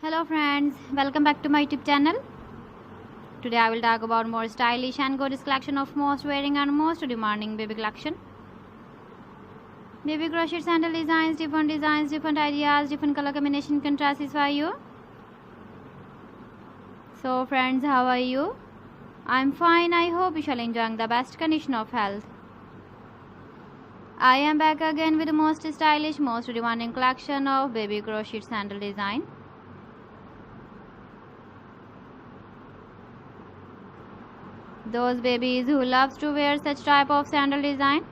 Hello friends, welcome back to my YouTube channel. Today I will talk about more stylish and gorgeous collection of most wearing and most demanding baby collection. Baby crochet sandal designs, different ideas, different color combination can satisfy you. So friends, how are you? I'm fine. I hope you shall enjoying the best condition of health. I am back again with the most stylish, most demanding collection of baby crochet sandal design. Those babies who loves to wear such type of sandal design.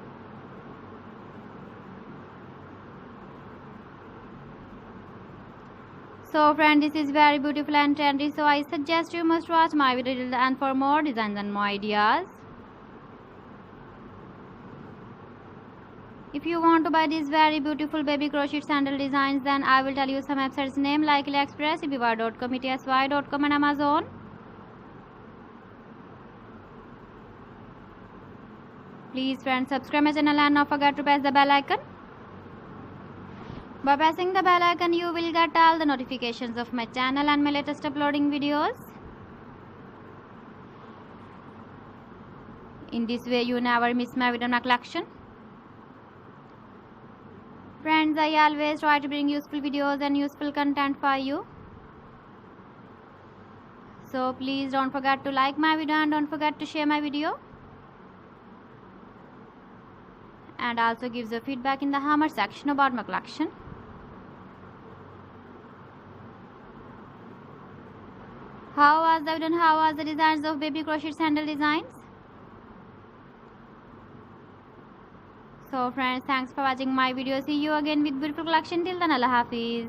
So friend, this is very beautiful and trendy, so I suggest you must watch my video till the end for more designs and more ideas. If you want to buy these very beautiful baby crochet sandal designs, then I will tell you some websites name like AliExpress, eBay.com, ETSY.com and Amazon. Please friends, subscribe my channel and not forget to press the bell icon. By pressing the bell icon, you will get all the notifications of my channel and my latest uploading videos. In this way, you never miss my video and collection. Friends, I always try to bring useful videos and useful content for you. So please don't forget to like my video and don't forget to share my video. And also gives a feedback in the comment section about my collection. How was the video and how was the designs of baby crochet sandal designs? So friends, thanks for watching my video. See you again with beautiful collection. Till then, Allah Hafiz.